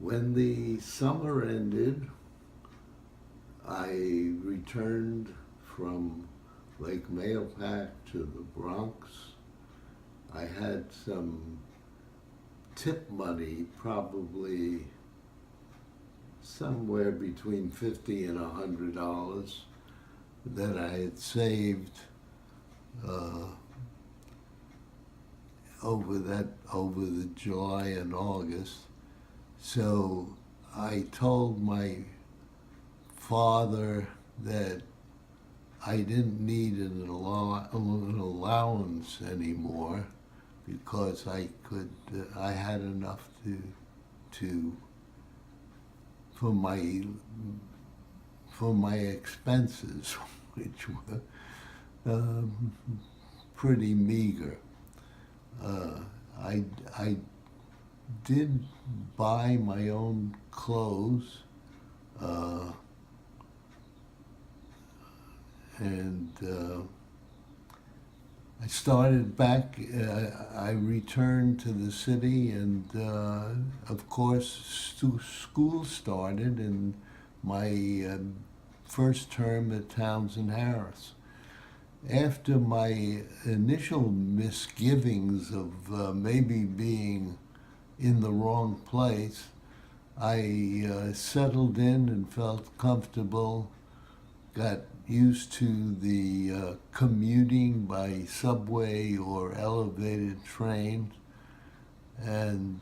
When the summer ended, I returned from Lake Mahopac to the Bronx. I had some tip money, probably somewhere between $50 and $100 that I had saved uh, over the July and August. So I told my father that I didn't need an allowance anymore because I had enough to for my expenses, which were pretty meager. I did buy my own clothes, and I started back. I returned to the city, and of course, school started, and my first term at Townsend Harris. After my initial misgivings of maybe being in the wrong place, I settled in and felt comfortable, got used to the commuting by subway or elevated train, and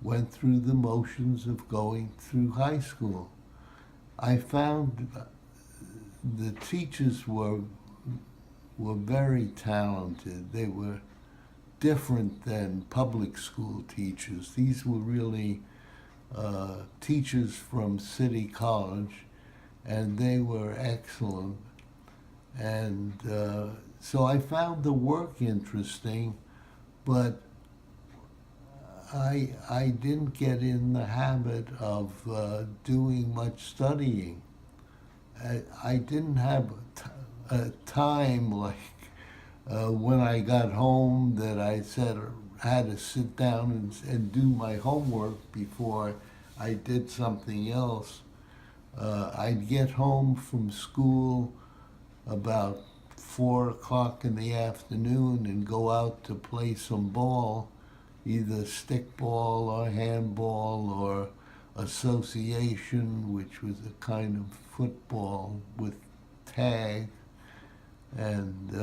went through the motions of going through high school. I found the teachers were very talented. They were different than public school teachers. These were really teachers from City College, and they were excellent. And so I found the work interesting, but I didn't get in the habit of doing much studying. I didn't have a time like when I got home that I had to sit down and do my homework before I did something else. I'd get home from school about 4 o'clock in the afternoon and go out to play some ball, either stickball or handball or association, which was a kind of football with tag, and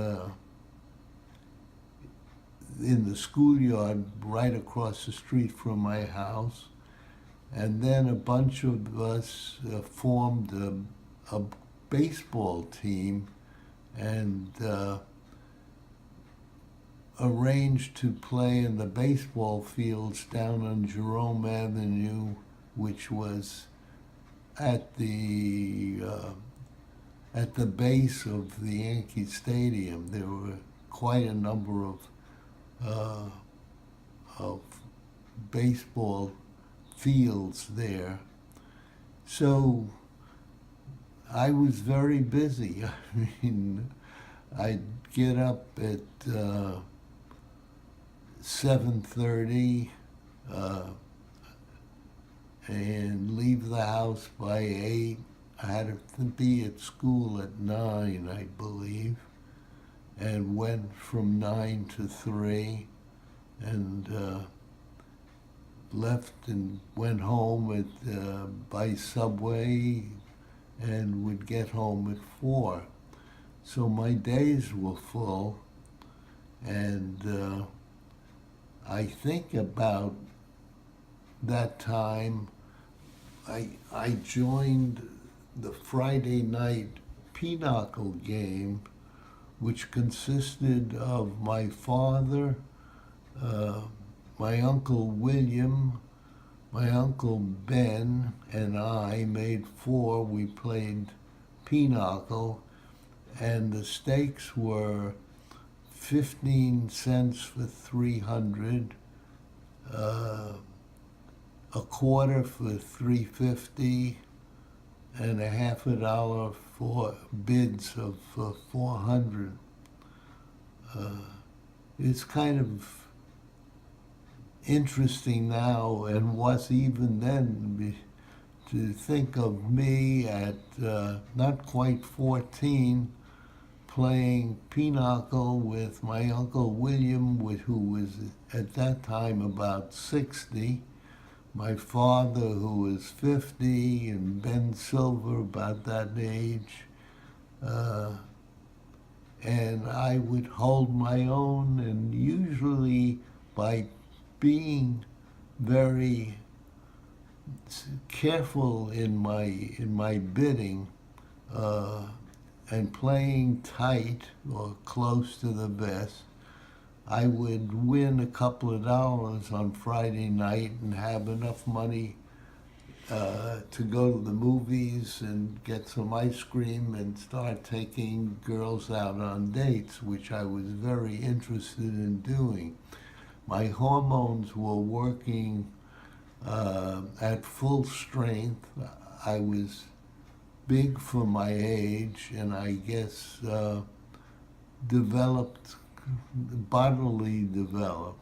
in the schoolyard right across the street from my house. And then a bunch of us formed a baseball team and arranged to play in the baseball fields down on Jerome Avenue, which was at the base of the Yankee Stadium. There were quite a number of baseball fields there. So I was very busy. I mean, I'd get up at 7:30 and leave the house by 8. I had to be at school at 9, I believe, and went from 9 to 3, and left and went home by subway, and would get home at 4. So my days were full, and I think about that time I joined the Friday night pinochle game, which consisted of my father, my Uncle William, my Uncle Ben, and I made 4. We played pinochle, and the stakes were 15 cents for 300, a quarter for 350, and a $50 for bids of 400. It's kind of interesting now and was even then to think of me at not quite 14 playing pinochle with my Uncle William, who was at that time about 60, my father, who was 50, and Ben Silver, about that age. And I would hold my own, and usually by being very careful in my bidding and playing tight or close to the vest, I would win a couple of dollars on Friday night and have enough money to go to the movies and get some ice cream and start taking girls out on dates, which I was very interested in doing. My hormones were working at full strength. I was big for my age, and I guess bodily developed.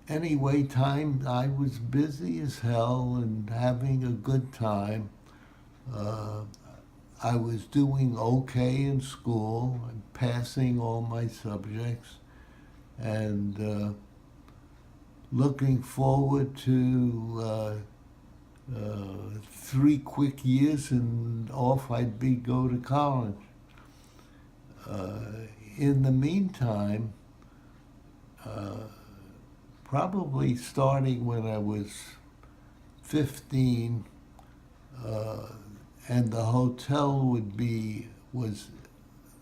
Anyway, I was busy as hell and having a good time. I was doing okay in school and passing all my subjects, and looking forward to 3 quick years and off I'd go to college. In the meantime, probably starting when I was 15, and the hotel was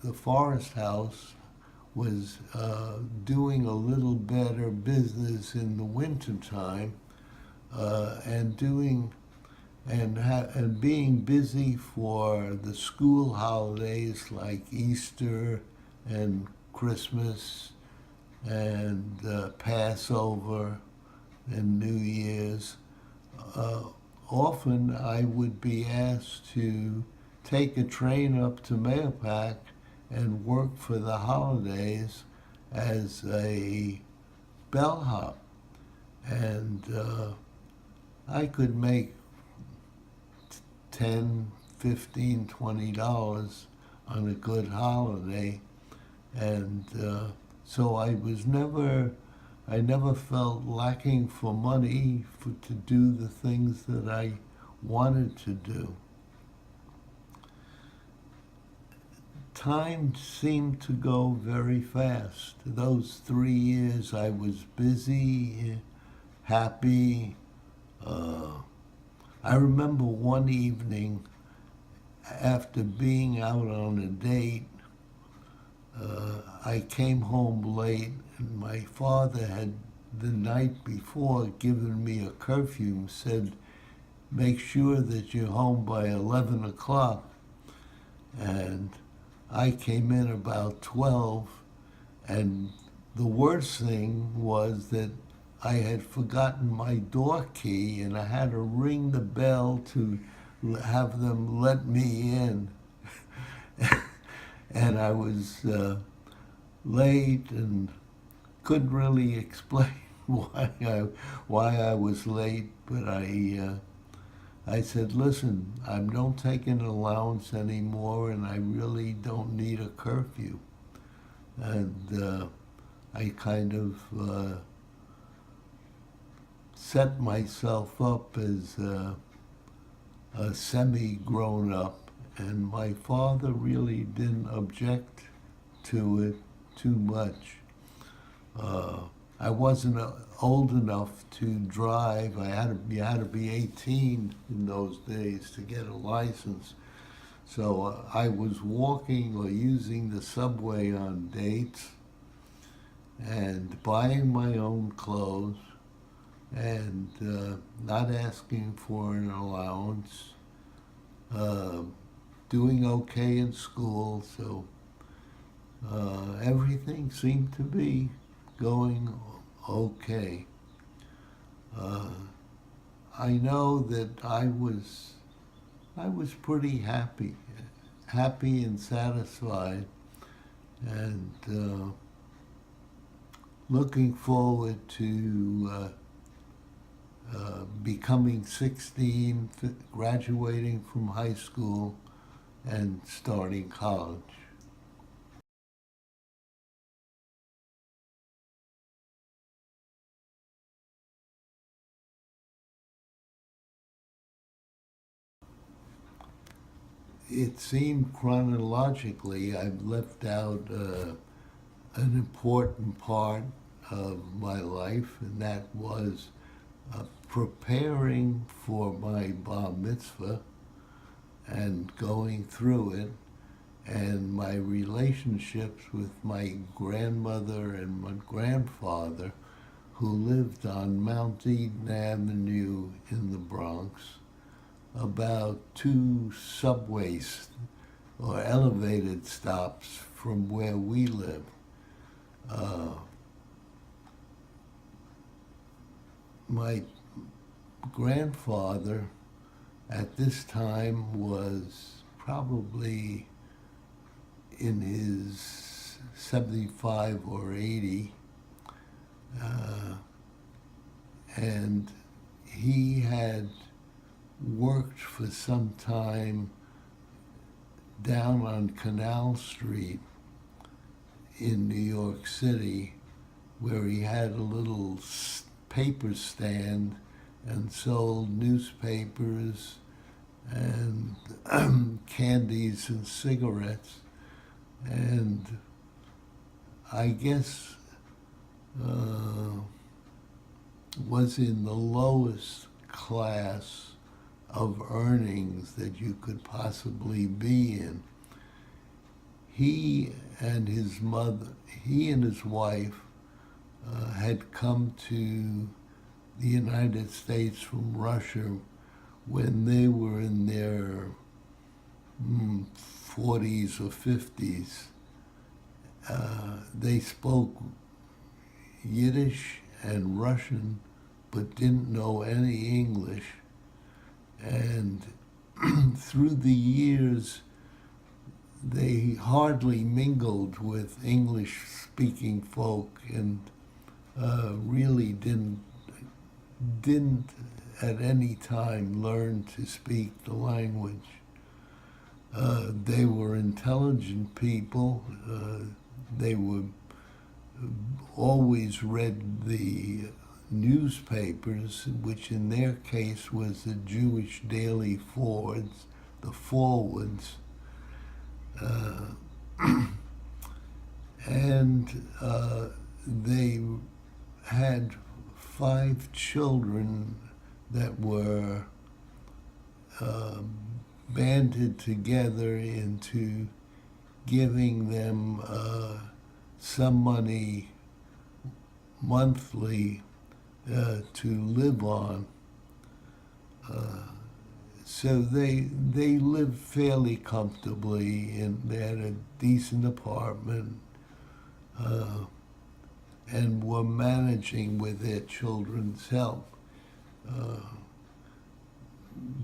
the Forest House, was doing a little better business in the wintertime, and being busy for the school holidays like Easter and Christmas and Passover and New Year's. Often I would be asked to take a train up to Mahopac and work for the holidays as a bellhop. And I could make $10, $15, $20 on a good holiday. And so I never felt lacking for money to do the things that I wanted to do. Time seemed to go very fast. Those 3 years I was busy, happy. I remember one evening after being out on a date, I came home late, and my father had the night before given me a curfew and said, make sure that you're home by 11 o'clock. And I came in about 12, and the worst thing was that I had forgotten my door key, and I had to ring the bell to have them let me in. And I was late and couldn't really explain why I was late, but I said, listen, I don't take an allowance anymore, and I really don't need a curfew. And I kind of set myself up as a semi-grown up, and my father really didn't object to it too much. I wasn't old enough to drive. You had to be 18 in those days to get a license. So I was walking or using the subway on dates and buying my own clothes and not asking for an allowance, doing okay in school, so everything seemed to be going okay. I know that I was pretty happy and satisfied, and looking forward to becoming 16, graduating from high school, and starting college. It seemed chronologically I've left out an important part of my life, and that was preparing for my bar mitzvah and going through it, and my relationships with my grandmother and my grandfather, who lived on Mount Eden Avenue in the Bronx, about 2 subways or elevated stops from where we live. My grandfather at this time was probably in his 75 or 80, and he had worked for some time down on Canal Street in New York City, where he had a little paper stand and sold newspapers and candies and cigarettes. And I guess was in the lowest class of earnings that you could possibly be in. He and his wife had come to the United States from Russia when they were in their 40s or 50s. They spoke Yiddish and Russian, but didn't know any English. And through the years, they hardly mingled with English-speaking folk, and really didn't at any time learn to speak the language. They were intelligent people. They were always read the newspapers, which in their case was the Jewish Daily Forwards, the Forwards. And they had 5 children that were banded together into giving them some money monthly to live on. So they lived fairly comfortably, and they had a decent apartment, and were managing with their children's help.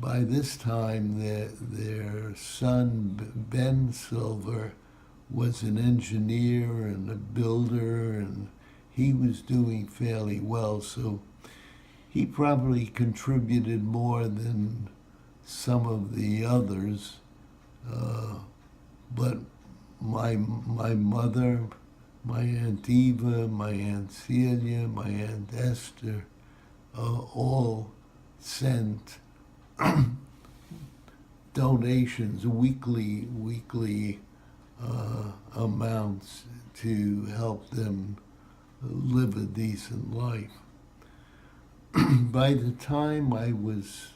By this time, their son, Ben Silver, was an engineer and a builder, and he was doing fairly well, so he probably contributed more than some of the others. But my mother, my Aunt Eva, my Aunt Celia, my Aunt Esther, all sent donations, weekly amounts to help them live a decent life. By the time I was,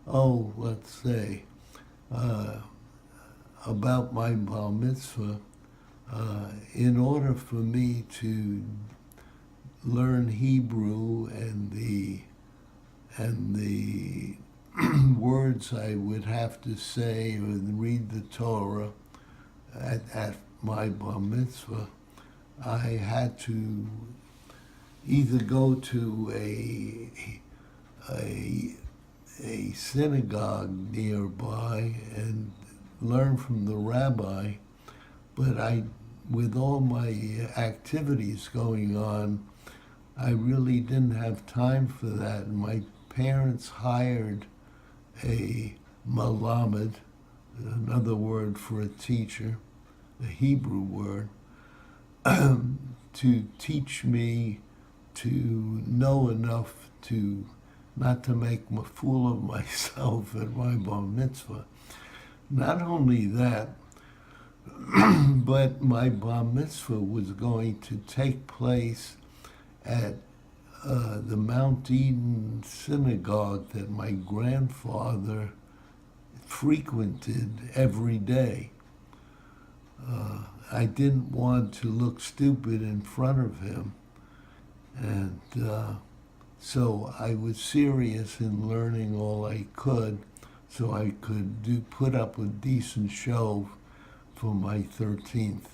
let's say, about my bar mitzvah, in order for me to learn Hebrew and the words I would have to say or read the Torah at my bar mitzvah, I had to either go to a synagogue nearby and learn from the rabbi, but I with all my activities going on, I really didn't have time for that. And my parents hired a malamed, another word for a teacher, a Hebrew word, to teach me to know enough to not to make a fool of myself at my bar mitzvah. Not only that, but my bar mitzvah was going to take place at the Mount Eden synagogue that my grandfather frequented every day. I didn't want to look stupid in front of him, and so I was serious in learning all I could so I could put up a decent show for my 13th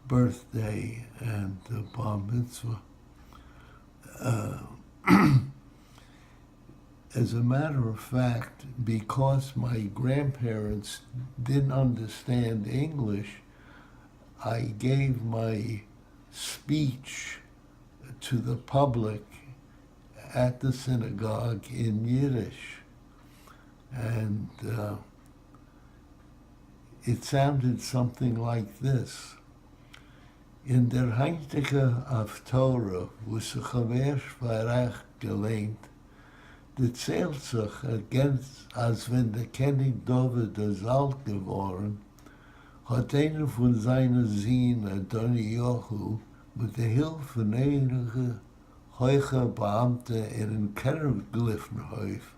birthday and bar mitzvah. As a matter of fact, because my grandparents didn't understand English, I gave my speech to the public at the synagogue in Yiddish. And it sounded something like this. In der heintige Haftorah, wo se geweer schwarach geleent, dit zählt sich ergänzt, als wenn der König David ist alt geworden, hat einer von seinen Söhnen, Adoniyahu, mit der Hilfe von einigen hohen Beamten in den Kernglyphenhof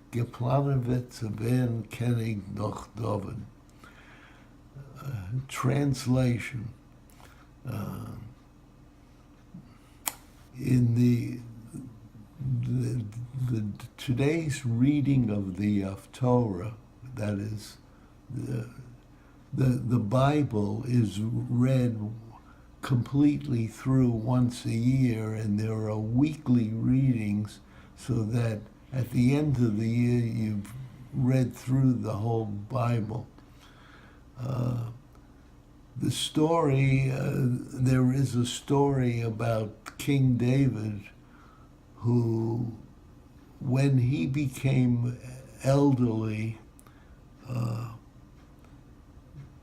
geplant wird zu werden König nach David. Translation. In the today's reading of the Torah, that is, the Bible is read completely through once a year, and there are weekly readings so that at the end of the year you've read through the whole Bible. The story, there is a story about King David who, when he became elderly,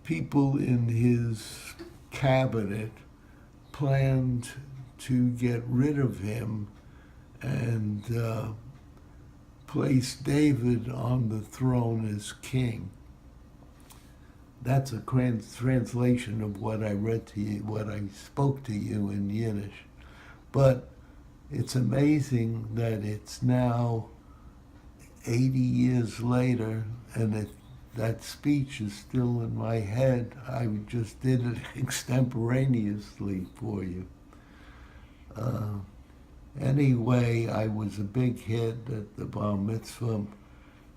people in his cabinet planned to get rid of him and place David on the throne as king. That's a translation of what I read to you, what I spoke to you in Yiddish. But it's amazing that it's now 80 years later, and that speech is still in my head. I just did it extemporaneously for you. Anyway, I was a big hit at the bar mitzvah.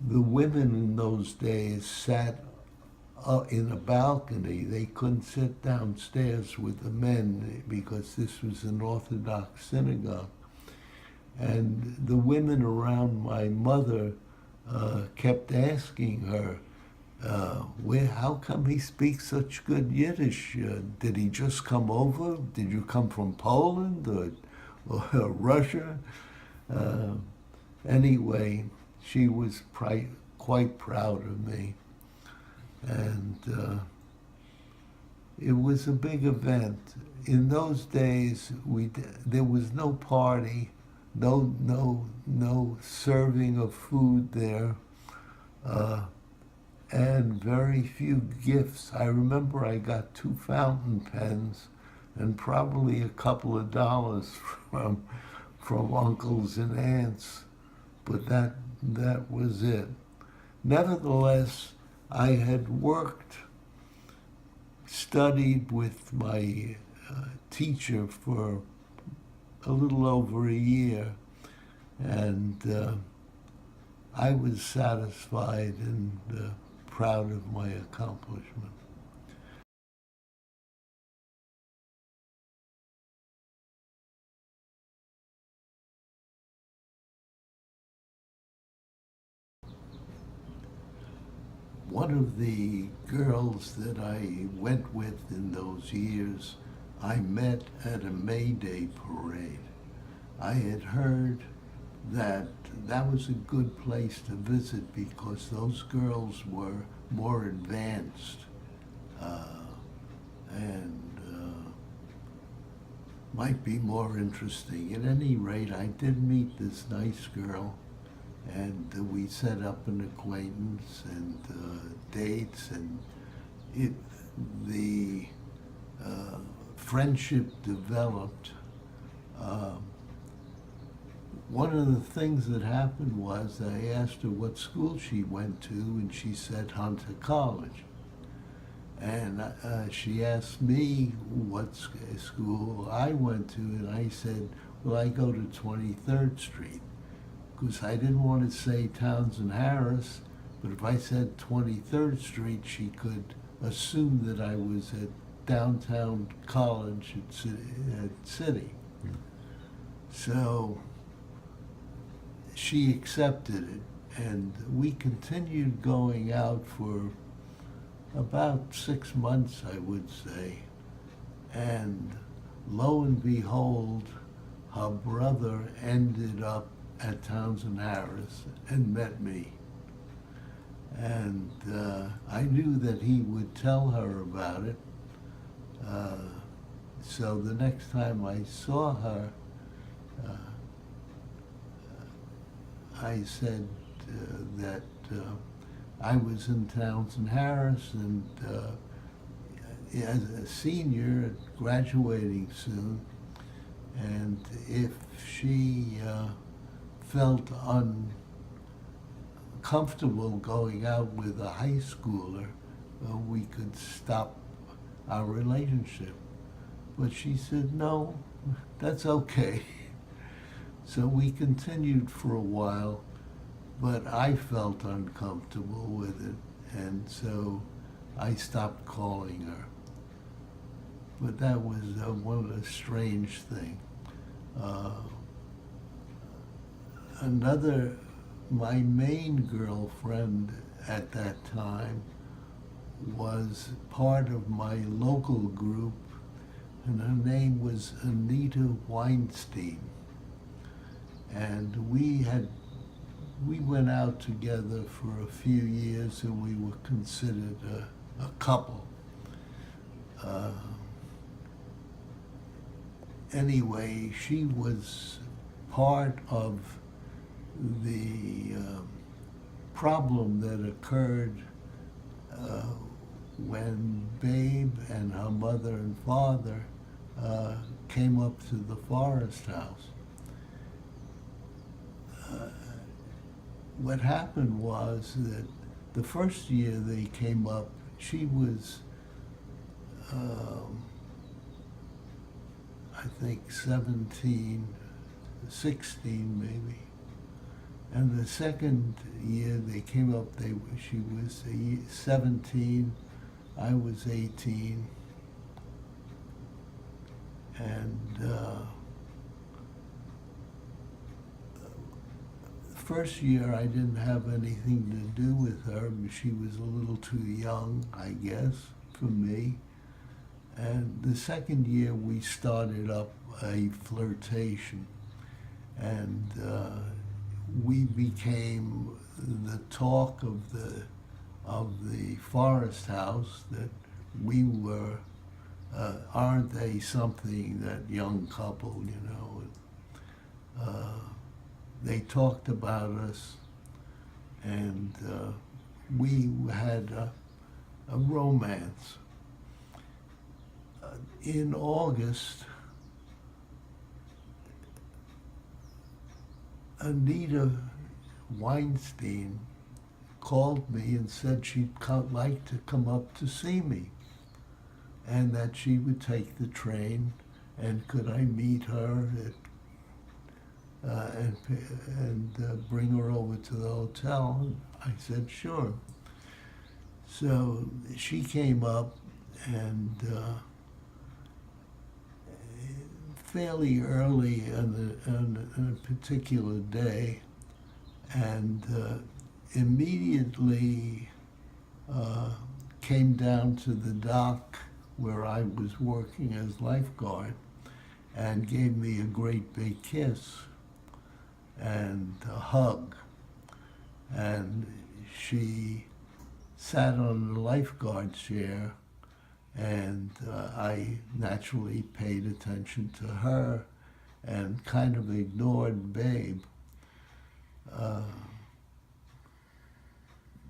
The women in those days sat in a balcony. They couldn't sit downstairs with the men because this was an Orthodox synagogue. And the women around my mother kept asking her, how come he speaks such good Yiddish? Did he just come over? Did you come from Poland or Russia? Anyway, she was quite proud of me. And it was a big event. In those days, there was no party, no serving of food there, and very few gifts. I remember I got 2 fountain pens and probably a couple of dollars from uncles and aunts, but that was it. Nevertheless, I had studied with my teacher for a little over a year, and I was satisfied and proud of my accomplishment. one of the girls that I went with in those years, I met at a May Day parade. I had heard that that was a good place to visit because those girls were more advanced and might be more interesting. At any rate, I did meet this nice girl, and we set up an acquaintance and dates, and the friendship developed. One of the things that happened was I asked her what school she went to, and she said Hunter College. And she asked me what school I went to, and I said, well, I go to 23rd Street, because I didn't want to say Townsend Harris, but if I said 23rd Street, she could assume that I was at downtown college at City. So she accepted it, and we continued going out for about 6 months, I would say. And lo and behold, her brother ended up at Townsend Harris and met me. And I knew that he would tell her about it. So the next time I saw her, I said that I was in Townsend Harris, and as a senior, graduating soon, and if she felt uncomfortable going out with a high schooler, we could stop our relationship. But she said, no, that's okay. So we continued for a while, but I felt uncomfortable with it, and so I stopped calling her. But that was one strange thing. My main girlfriend at that time was part of my local group, and her name was Anita Weinstein. And we went out together for a few years, and we were considered a couple. Anyway, she was part of the problem that occurred when Babe and her mother and father came up to the Forest House. What happened was that the first year they came up, she was, I think 17, 16 maybe. And the second year they came up, she was 17, I was 18. And first year I didn't have anything to do with her. She was a little too young, I guess, for me. And the second year we started up a flirtation, and we became the talk of the Forest House, that we were, aren't they something, that young couple, you know. They talked about us, and we had a romance. In August, Anita Weinstein called me and said she'd like to come up to see me, and that she would take the train, and could I meet her and bring her over to the hotel. And I said, sure. So she came up, and fairly early on a particular day, and immediately uh, came down to the dock where I was working as lifeguard and gave me a great big kiss and a hug. And she sat on the lifeguard chair, and I naturally paid attention to her and kind of ignored Babe. Uh,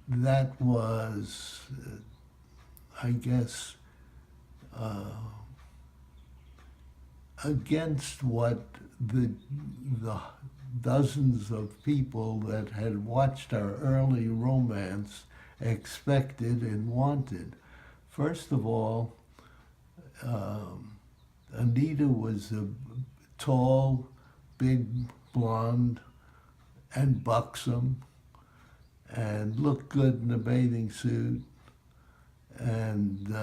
that was, I guess, uh, against what the dozens of people that had watched our early romance expected and wanted. First of all, Anita was a tall, big blonde and buxom and looked good in a bathing suit and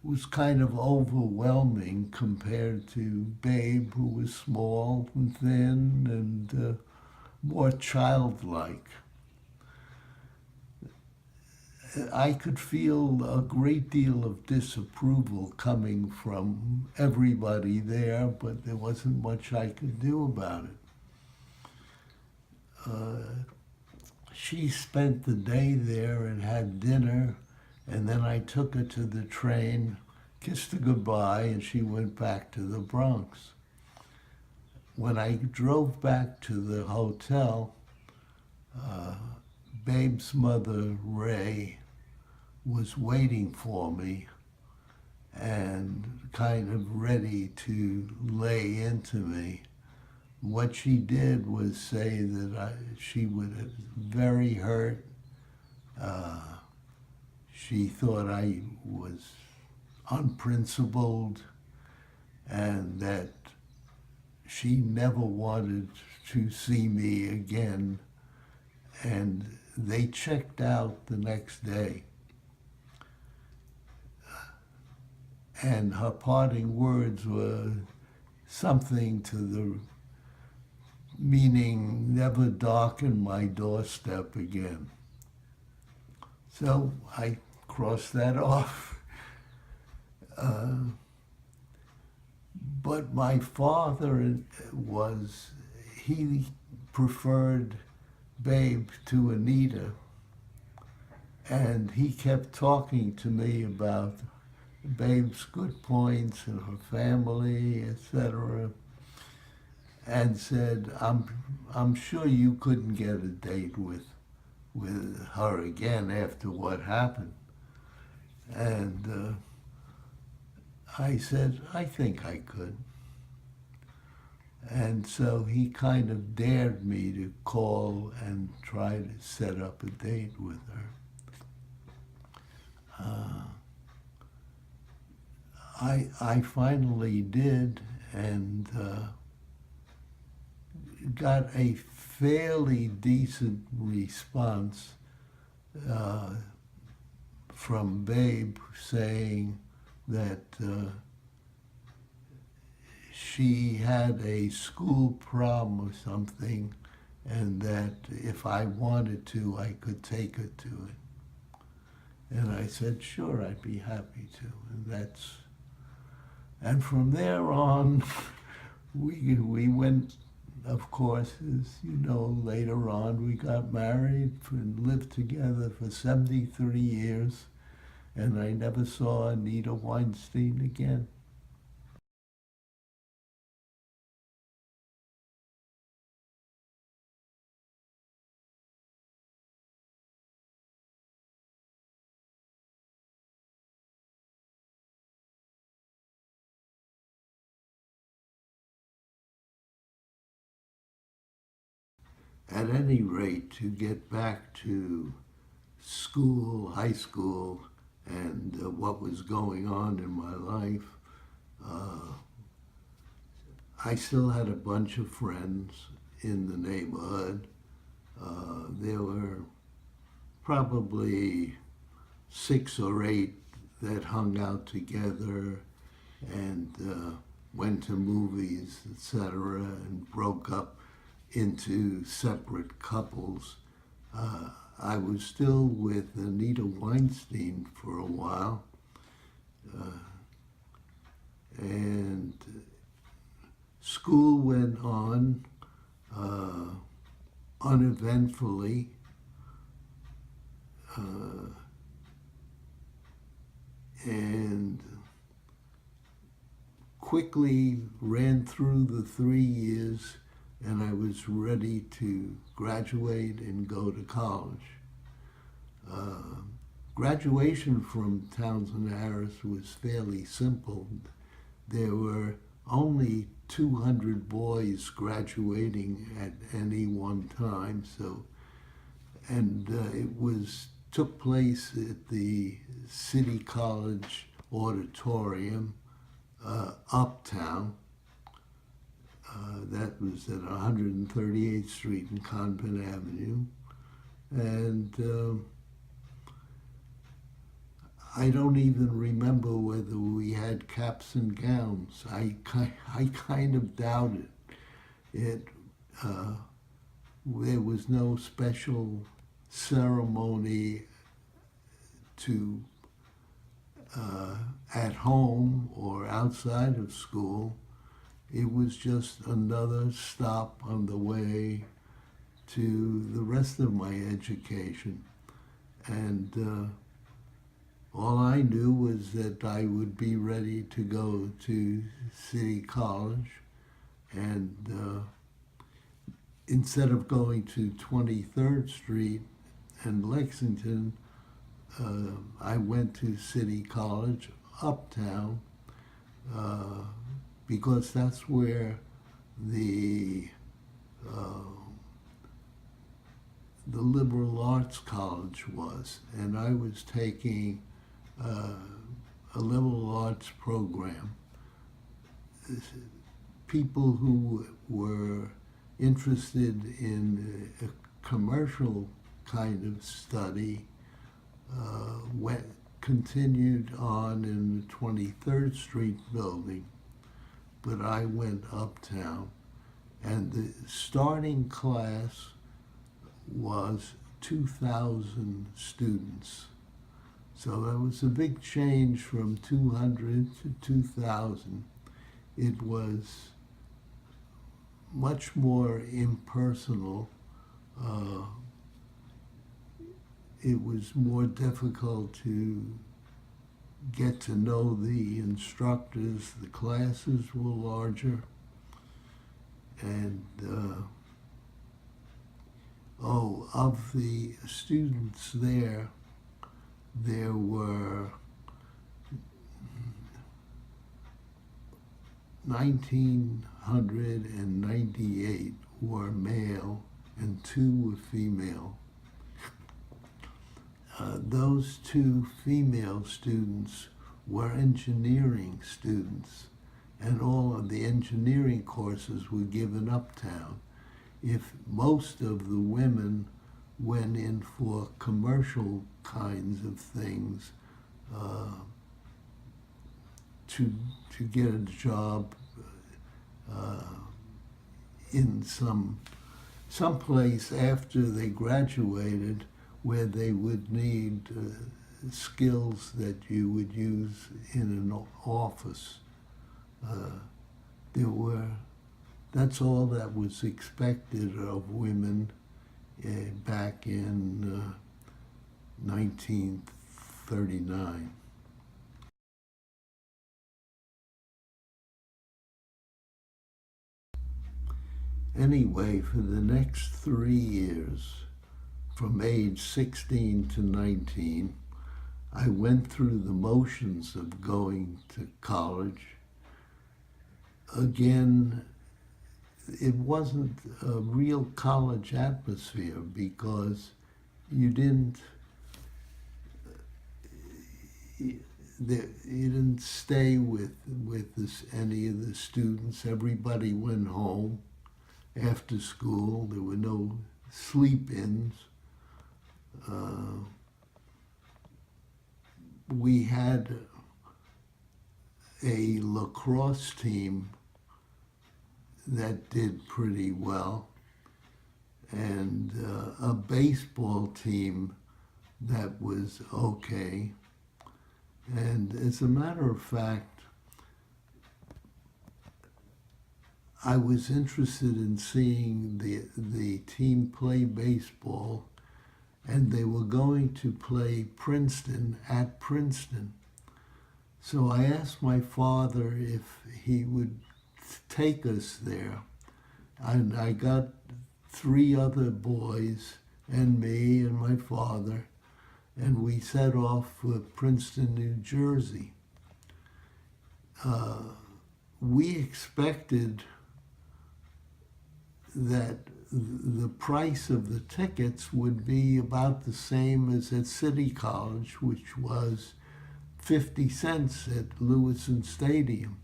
was kind of overwhelming compared to Babe, who was small and thin and more childlike. I could feel a great deal of disapproval coming from everybody there, but there wasn't much I could do about it. She spent the day there and had dinner, and then I took her to the train, kissed her goodbye, and she went back to the Bronx. When I drove back to the hotel, Babe's mother, Ray, was waiting for me and kind of ready to lay into me. What she did was say that she was very hurt. She thought I was unprincipled and that she never wanted to see me again. And they checked out the next day. And her parting words were something to the meaning, never darken my doorstep again. So I crossed that off. But my father he preferred Babe to Anita, and he kept talking to me about Babe's good points and her family, etc., and said, I'm sure you couldn't get a date with her again after what happened. And I said, I think I could. And so he kind of dared me to call and try to set up a date with her. I finally did, and got a fairly decent response from Babe saying that she had a school prom or something, and that if I wanted to, I could take her to it. And I said, sure, I'd be happy to. And from there on, we went, of course, as you know, later on, we got married and lived together for 73 years, and I never saw Anita Weinstein again. At any rate, to get back to school, high school, and what was going on in my life, I still had a bunch of friends in the neighborhood. There were probably 6 or 8 that hung out together and went to movies, etc., and broke up into separate couples. I was still with Anita Weinstein for a while, and school went on uneventfully. And quickly ran through the 3 years, and I was ready to graduate and go to college. Graduation from Townsend Harris was fairly simple. There were only 200 boys graduating at any one time, and it took place at the City College Auditorium, uptown. That was at 138th Street and Convent Avenue. And I don't even remember whether we had caps and gowns. I kind of doubt it. There was no special ceremony at home or outside of school. It was just another stop on the way to the rest of my education. And all I knew was that I would be ready to go to City College, and instead of going to 23rd Street and Lexington, I went to City College uptown because that's where the liberal arts college was, and I was taking a liberal arts program. People who were interested in a commercial kind of study continued on in the 23rd Street building, but I went uptown, and the starting class was 2,000 students. So that was a big change from 200 to 2,000. It was much more impersonal. It was more difficult to get to know the instructors. The classes were larger. And of the students there were 1,998 were male and 2 were female. Those 2 female students were engineering students, and all of the engineering courses were given uptown. If most of the women went in for commercial kinds of things, to get a job in some place after they graduated, where they would need skills that you would use in an office. That's all that was expected of women back in 1939. Anyway, for the next 3 years, from age 16 to 19, I went through the motions of going to college. Again, it wasn't a real college atmosphere because you didn't stay with any of the students. Everybody went home after school. There were no sleep-ins. We had a lacrosse team that did pretty well, and a baseball team that was okay. And as a matter of fact, I was interested in seeing the team play baseball, and they were going to play Princeton at Princeton. So I asked my father if he would take us there. And I got 3 other boys and me and my father, and we set off for Princeton, New Jersey. We expected that the price of the tickets would be about the same as at City College, which was 50 cents at Lewiston Stadium.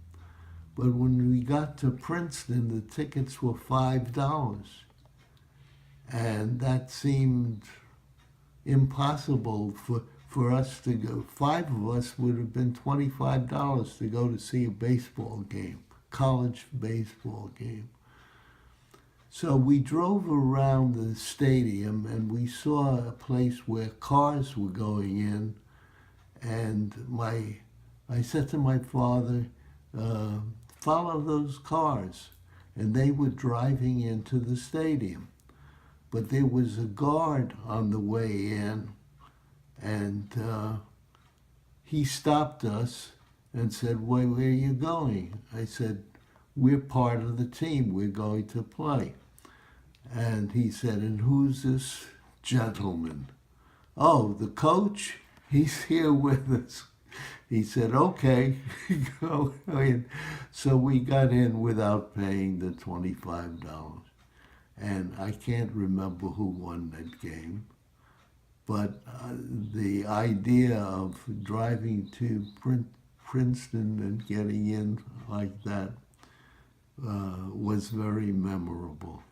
But when we got to Princeton, the tickets were $5. And that seemed impossible for us to go. 5 of us would have been $25 to go to see a baseball game, college baseball game. So we drove around the stadium and we saw a place where cars were going in, and I said to my father, follow those cars. And they were driving into the stadium. But there was a guard on the way in, and he stopped us and said, where are you going? I said, we're part of the team. We're going to play. And he said, and who's this gentleman? Oh, the coach? He's here with us. He said, okay, go in. So we got in without paying the $25. And I can't remember who won that game. But the idea of driving to Princeton and getting in like that was very memorable.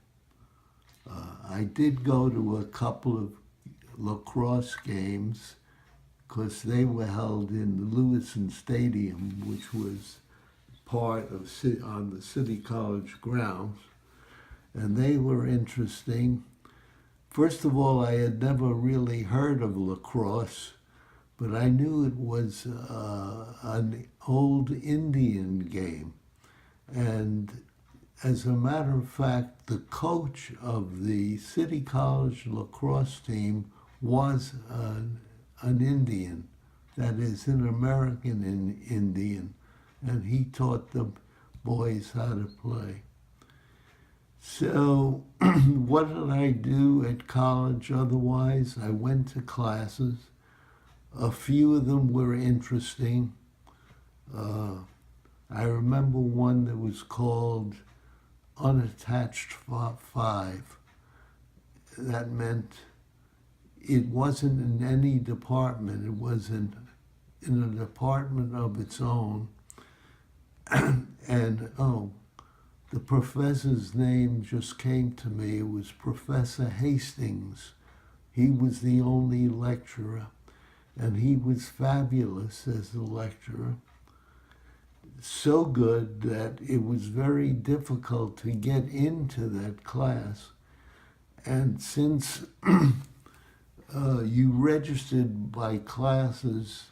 I did go to a couple of lacrosse games because they were held in Lewiston Stadium, which was part of on the City College grounds, and they were interesting. First of all, I had never really heard of lacrosse, but I knew it was an old Indian game. And as a matter of fact, the coach of the City College lacrosse team was an Indian, that is, an American Indian, and he taught the boys how to play. So what did I do at college otherwise? I went to classes. A few of them were interesting. I remember one that was called Unattached 5. That meant it wasn't in any department. It was in a department of its own. And, the professor's name just came to me. It was Professor Hastings. He was the only lecturer, and he was fabulous as a lecturer. So good that it was very difficult to get into that class. And since you registered by classes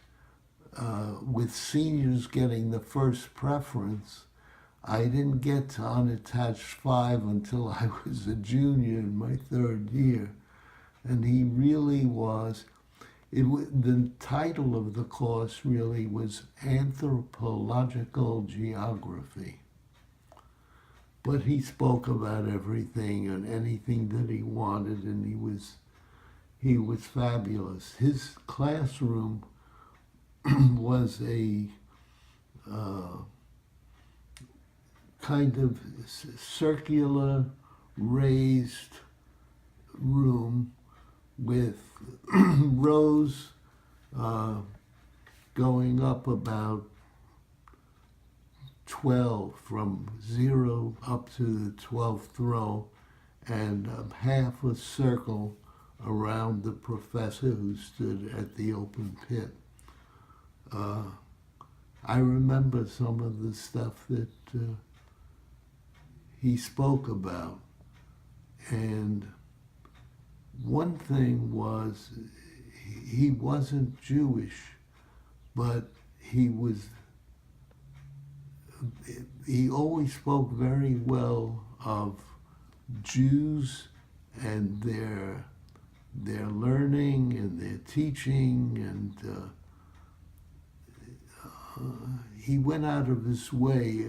with seniors getting the first preference, I didn't get to Unattached 5 until I was a junior in my 3rd year. And he really was, the title of the course really was Anthropological Geography. But he spoke about everything and anything that he wanted, and he was fabulous. His classroom was a kind of circular, raised room with rows going up about 12, from 0 up to the 12th row, and half a circle around the professor who stood at the open pit. I remember some of the stuff that he spoke about, and one thing was he wasn't Jewish, but he always spoke very well of Jews and their learning and their teaching, and he went out of his way,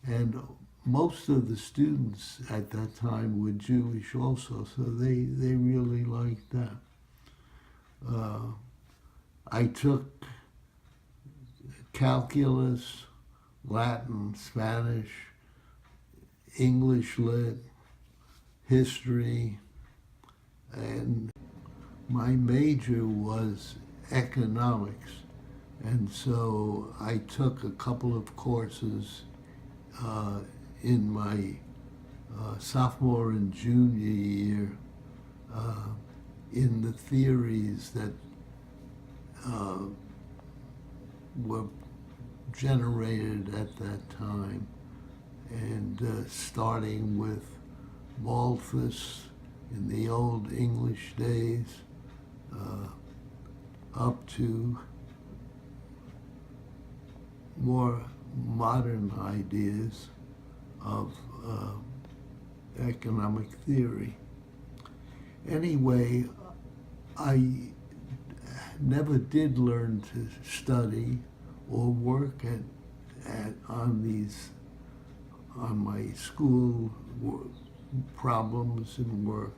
and most of the students at that time were Jewish also, so they really liked that. I took calculus, Latin, Spanish, English lit, history, and my major was economics. And so I took a couple of courses in my sophomore and junior year in the theories that were generated at that time, and starting with Malthus in the old English days up to more modern ideas of economic theory. Anyway, I never did learn to study or work on my school problems and work,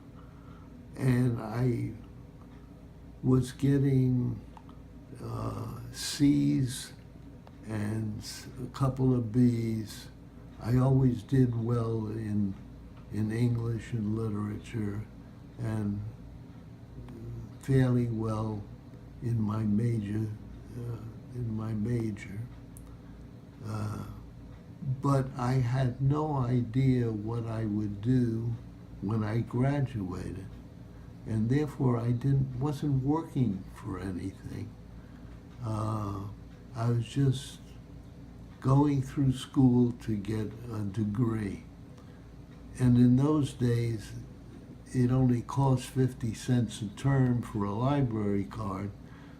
and I was getting C's and a couple of B's. I always did well in English and literature, and fairly well in my major. But I had no idea what I would do when I graduated, and therefore I wasn't working for anything. I was just going through school to get a degree. And in those days, it only cost 50 cents a term for a library card,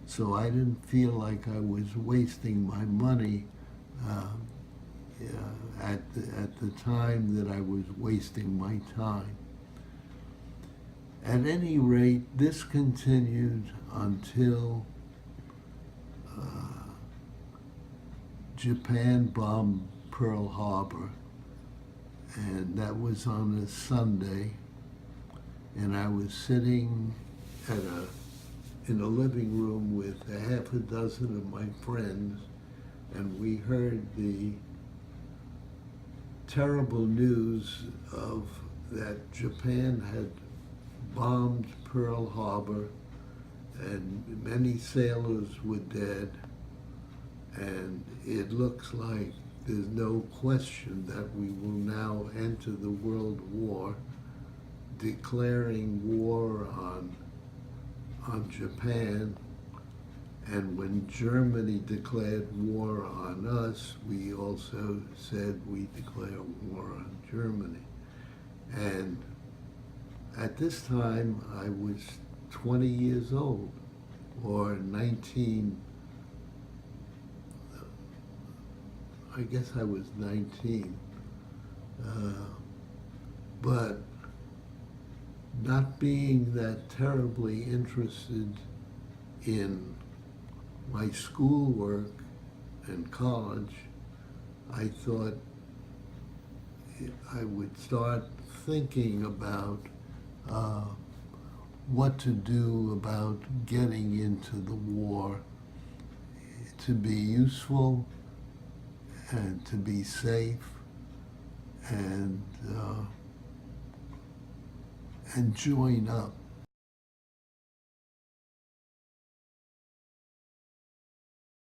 so I didn't feel like I was wasting my money at the time that I was wasting my time. At any rate, this continued until Japan bombed Pearl Harbor, and that was on a Sunday, and I was sitting in a living room with a half a dozen of my friends, and we heard the terrible news of that Japan had bombed Pearl Harbor, and many sailors were dead, and it looks like there's no question that we will now enter the World War, declaring war on Japan. And when Germany declared war on us, we also said we declare war on Germany. And at this time, I was 20 years old, or 19. I guess I was 19. But not being that terribly interested in my schoolwork and college, I thought I would start thinking about what to do about getting into the war to be useful and to be safe and join up.